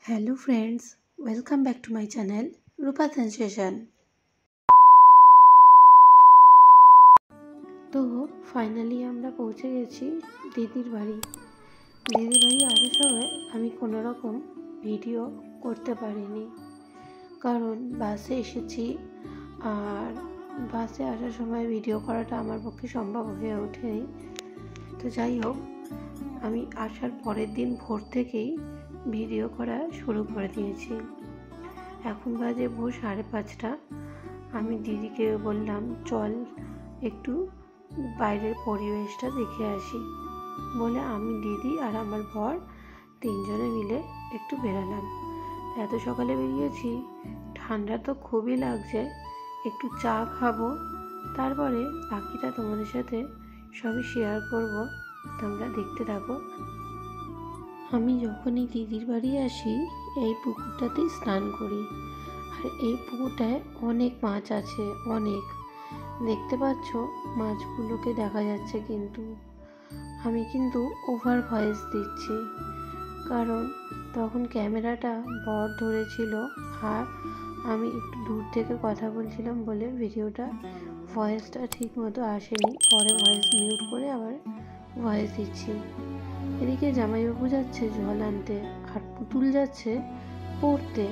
Hello friends, welcome back to my channel Rupa Sensation। তো finally আমরা পৌঁছে গেছি দিদির বাড়ি। দিদির বাড়ি আসার সময় আমি কোনো রকম ভিডিও করতে পারিনি, কারণ বাসে এসেছি আর বাসে আসার সময় ভিডিও করাটা আমার পক্ষে সম্ভব হয়ে ওঠেনি। তো যাই হোক, আমি আসার পরের দিন ভোর থেকেই ভিডিও করা শুরু করে দিয়েছি। এখন বাজে ভোর 5:30। আমি দিদিকে বললাম চল একটু বাইরের পরিবেশটা দেখে আসি বলে আমি, দিদি আর আমার বর তিনজনে মিলে একটু বেরালাম। এত সকালে বেরিয়েছি, ঠান্ডা তো খুবই লাগছে, একটু চা খাবো, তারপরে বাকিটা তোমাদের সাথে সবই শেয়ার করব, তোমরা দেখতে থাকো। আমি যখনই দিদির বাড়ি আসি এই পুকুরটাতেই স্নান করি, আর এই পুকুরটায় অনেক মাছ আছে, অনেক। দেখতে পাচ্ছ মাছগুলোকে দেখা যাচ্ছে, কিন্তু আমি কিন্তু ওভার ভয়েস দিচ্ছি, কারণ তখন ক্যামেরাটা বর ধরেছিল আর আমি একটু দূর থেকে কথা বলছিলাম বলে ভিডিওটা ভয়েসটা ঠিক মতো আসেনি। পরে ভয়েস মিউট করে আবার ভয়েস দিচ্ছি। এদিকে জামাইবাবু যাচ্ছে জল আনতে আর পুতুল যাচ্ছে পড়তে।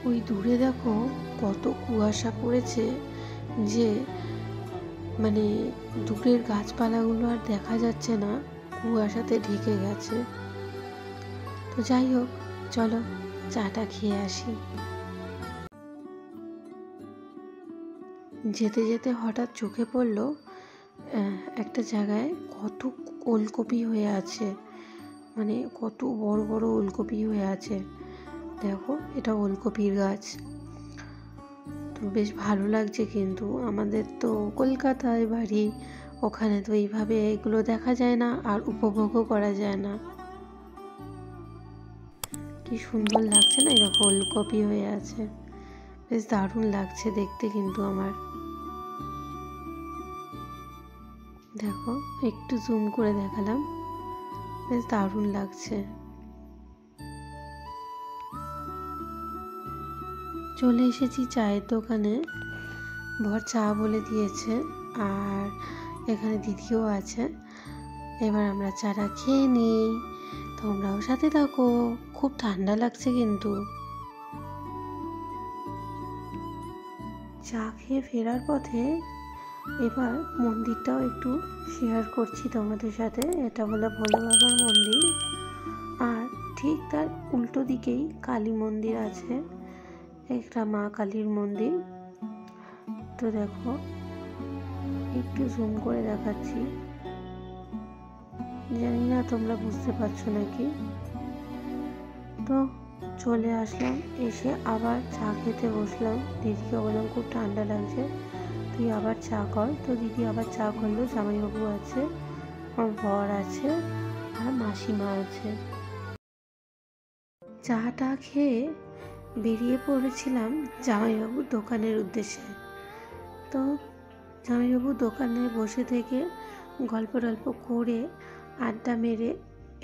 ওই দূরে দেখো কত কুয়াশা পড়েছে, যে মানে দূরের গাছপালাগুলো আর দেখা যাচ্ছে না, কুয়াশাতে ঢেকে গেছে। তো যাই হোক, চলো চাটা খেয়ে আসি। যেতে যেতে হঠাৎ চোখে পড়লো একটা জায়গায় কত ওলকপি হয়ে আছে, মানে কত বড় বড় ওলকপি হয়ে আছে। দেখো, এটা ওলকপির গাছ। তো বেশ ভালো লাগছে, কিন্তু আমাদের তো কলকাতায় বাড়ি, ওখানে তো এইভাবে এগুলো দেখা যায় না আর উপভোগও করা যায় না। কি সুন্দর লাগছে না, এরকম ওলকপি হয়ে আছে, বেশ দারুণ লাগছে দেখতে। কিন্তু আমার দেখো, একটু জুম করে দেখালাম, বেশ দারুণ লাগছে। চলে এসেছি চায়ের দোকানে, বর চা বলে দিয়েছে আর এখানে দিদিও আছে। এবার আমরা চাটা খেয়ে নিই, তোমরাও সাথে থাকো। খুব ঠান্ডা লাগছে কিন্তু। চা খেয়ে ফেরার পথে এবার মন্দিরটাও একটু শেয়ার করছি তোমাদের সাথে। এটা হলো ভোলে বাবার মন্দির, আর ঠিক তার উল্টো দিকেই কালী মন্দির আছে, একটা মা কালীর মন্দির। তো দেখো, একটু জুম করে দেখাচ্ছি, জানি না তোমরা বুঝতে পারছো নাকি। তো চলে আসলাম, এসে আবার চা খেতে বসলাম। দিদিকে বললাম খুব ঠান্ডা লাগছে, তুই আবার চা কর। তো দিদি আবার চা করলো। জামাইবাবু আছে, আমার বর আছে আর মাসিমা আছে। চাটা খেয়ে বেরিয়ে পড়েছিলাম জামাইবাবুর দোকানের উদ্দেশ্যে। তো জামাইবাবুর দোকানে বসে থেকে গল্প টল্প করে আড্ডা মেরে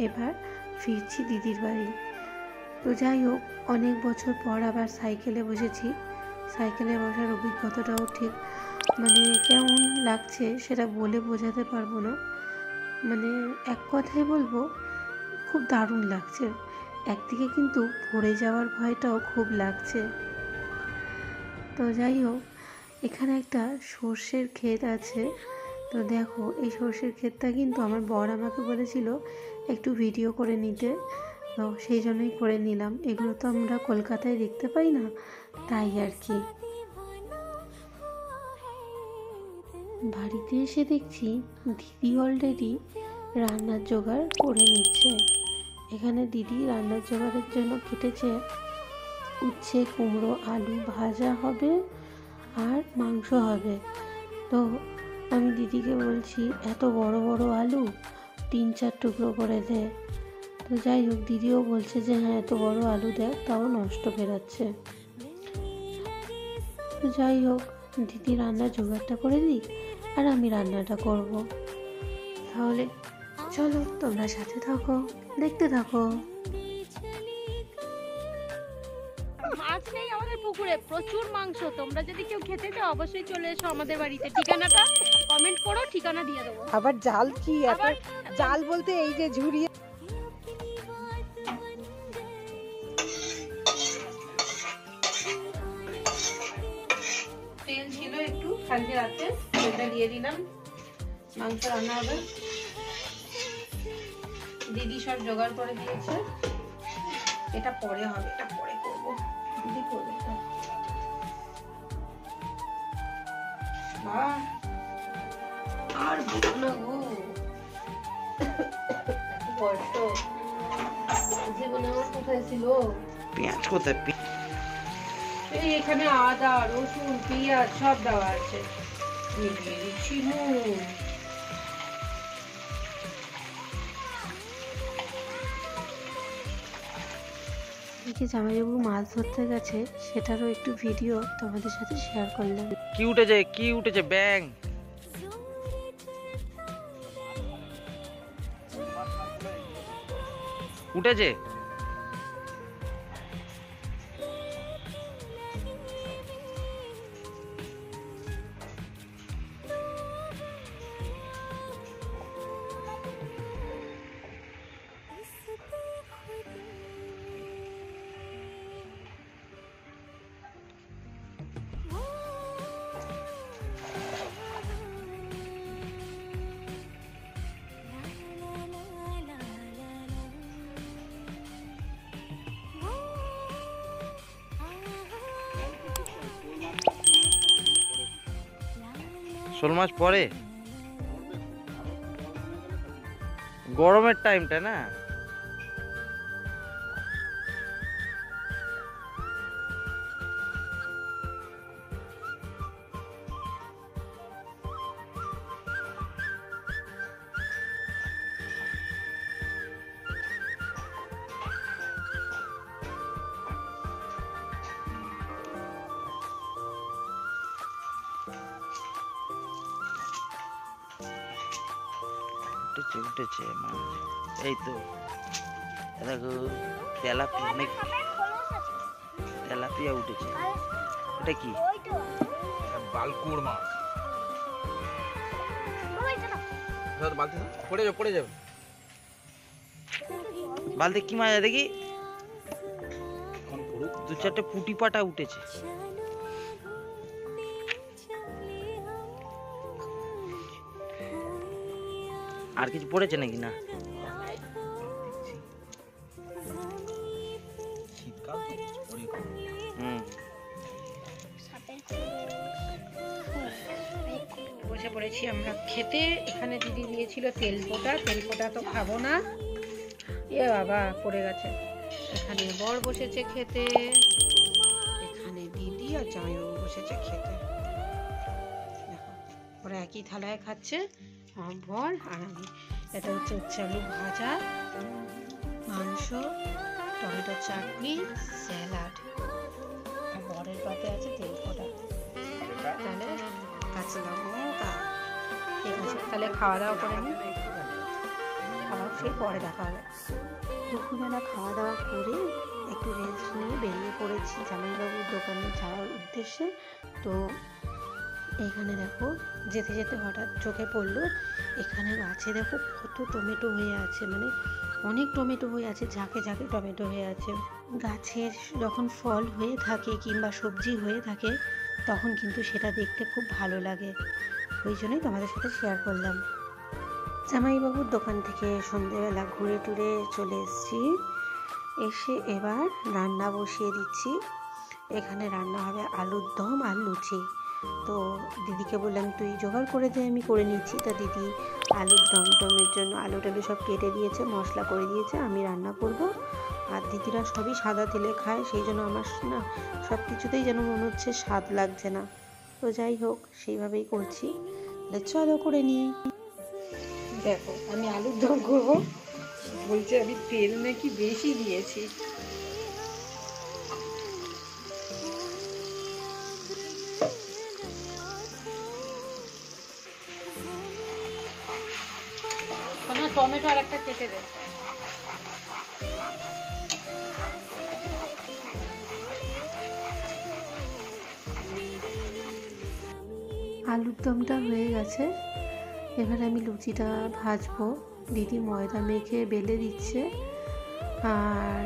এবার ফিরছি দিদির বাড়ি। তো যাই হোক, অনেক বছর পর আবার সাইকেলে বসেছি। সাইকেলে বসার অভিজ্ঞতাটাও ঠিক মানে কেমন লাগছে সেটা বলে বোঝাতে পারবো না। মানে এক কথায় বলবো, খুব দারুণ লাগছে। একদিকে কিন্তু পড়ে যাওয়ার ভয়টাও খুব লাগছে। তো যাই হোক, এখানে একটা সর্ষের ক্ষেত আছে। তো দেখো, এই সর্ষের ক্ষেতটা কিন্তু আমার বর আমাকে বলেছিল একটু ভিডিও করে নিতে, তো সেই জন্যই করে নিলাম। এগুলো তো আমরা কলকাতায় দেখতে পাই না, তাই আর কি। বাড়িতে এসে দেখছি দিদি অলরেডি রান্নার জোগাড় করে নিচ্ছে। এখানে দিদি রান্নার জোগাড়ের জন্য কেটেছে উচ্ছে, কুমড়ো, আলু ভাজা হবে আর মাংস হবে। তো আমি দিদিকে বলছি এত বড় বড় আলু 3-4 টুকরো করে দে। তো যাই হোক, দিদিও বলছে যে হ্যাঁ এত বড় আলু দেখ, তাও নষ্ট বেরাচ্ছে। তো যাই হোক, দিদি রান্নার জোগাড়টা করে দিই আর আমি রান্নাটা করব। তাহলে চলো তোমরা সাথে থাকো, দেখতে থাকো। মাছ নেই আমাদের পুকুরে, প্রচুর মাংস। তোমরা যদি কেউ খেতে চাও অবশ্যই চলে এসো আমাদের বাড়িতে। ঠিকানাটা কমেন্ট করো, ঠিকানা দিয়ে দেবো। আবার জাল কি আবার জাল বলতে এই যে ঝুরিয়ে তেল ছিল একটু কালকে রাতে, তেলটা দিয়ে দিলাম। মাংস রান্না হবে, দিদি সব জোগাড় করে দিয়েছে। এটা পরে হবে, এটা পরে করবো, দিদি করবে। আর বলো না গো, বড্ড জীবনে আমার কোথায় ছিল পেঁয়াজ কোথায়? এই এখানে আদা রসুন পেঁয়াজ সব দেওয়া আছে। জামাইবাবু মাছ ধরতে গেছে, সেটারও একটু ভিডিও তোমাদের সাথে শেয়ার করলাম। কি উঠেছে ব্যাং? উঠেছে? শোল মাছ পরে গরমের টাইমটা না। উঠেছে মাছ, এই তো দেখো তেলাপিয়া, অনেক তেলাপিয়া উঠেছে। এটা কি? বালকুর মাছ। পড়ে যাবে বালতি। কি মাছ দেখি? দু চারটে পুঁটি পাটা উঠেছে। আর কিছু পড়েছে নাকি? না, বসে পড়েছি আমরা খেতে। এখানে দিদি দিয়েছিল তেলপোটা, তেলপোটা তো খাবো না, এ বাবা পড়ে গেছে। এখানে বর বসেছে খেতে, এখানে দিদি আর জামাইবাবু বসেছে খেতে। দেখো ওরা একই থালায় খাচ্ছে, আমার বর আর আমি। এটা হচ্ছে আলু ভাজা, মাংস, টমেটো চাটনি, স্যালাড, আর বরের পাতে আছে তেলপোটা, তাহলে কাঁচা লঙ্কা। ঠিক আছে, তাহলে খাওয়া দাওয়া করে নিই, খাওয়া সেই পরে দেখা হবে। দুপুরবেলা খাওয়া দাওয়া করে একটু রেস্ট নিয়ে বেরিয়ে পড়েছি জামাইবাবুর দোকানে যাওয়ার উদ্দেশ্যে। তো এখানে দেখো যেতে যেতে হঠাৎ চোখে পড়লো, এখানে গাছে দেখো কত টমেটো হয়ে আছে, মানে অনেক টমেটো হয়ে আছে, ঝাঁকে ঝাঁকে টমেটো হয়ে আছে। গাছের যখন ফল হয়ে থাকে কিংবা সবজি হয়ে থাকে তখন কিন্তু সেটা দেখতে খুব ভালো লাগে, ওই জন্যই তোমাদের সাথে শেয়ার করলাম। জামাইবাবুর দোকান থেকে সন্ধেবেলা ঘুরে টুরে চলে এসেছি, এসে এবার রান্না বসিয়ে দিচ্ছি। এখানে রান্না হবে আলুর দম আর লুচি। তো দিদিকে বললাম তুই জোগাড় করে দে, আমি করে নিচ্ছি। তা দিদি আলুর দমের জন্য আলু টালু সব কেটে দিয়েছে, মশলা করে দিয়েছে, আমি রান্না করব। আর দিদিরা সবই সাদা তেলে খায়, সেই জন্য আমার না সব কিছুতেই যেন মনে হচ্ছে স্বাদ লাগছে না। তো যাই হোক সেইভাবেই করছি, চলো করে নিই। দেখো আমি আলুর দম করবো, বলছে আমি তেল নাকি বেশি দিয়েছি। টমেটো আর একটা কেটে দে। আলুর দমটা হয়ে গেছে, এবার আমি লুচিটা ভাজবো। দিদি ময়দা মেখে বেলে দিচ্ছে। আর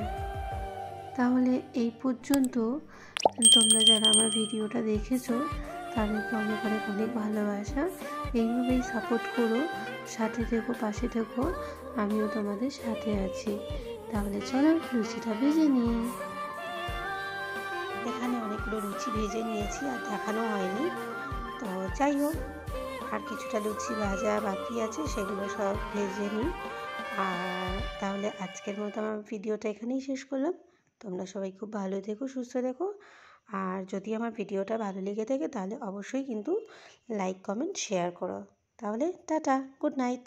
তাহলে এই পর্যন্ত তোমরা যারা আমার ভিডিওটা দেখেছো তাদেরকে অনেক অনেক অনেক ভালোবাসা। এইভাবেই সাপোর্ট করো, সাথে থেকো, পাশে থেকো, আমিও তোমাদের সাথে আছি। তাহলে চলো লুচিটা ভেজে নিই। এখানে অনেকগুলো লুচি ভেজে নিয়েছি, আর দেখানো হয়নি। তো যাই হোক, আর কিছুটা লুচি ভাজা বাকি আছে, সেগুলো সব ভেজে নিই। আর তাহলে আজকের মতো আমার ভিডিওটা এখানেই শেষ করলাম। তোমরা সবাই খুব ভালো থেকো, সুস্থ থেকো। আর যদি আমার ভিডিওটা ভালো লেগে থাকে তাহলে অবশ্যই কিন্তু লাইক, কমেন্ট, শেয়ার করো। তাহলে টাটা, গুড নাইট।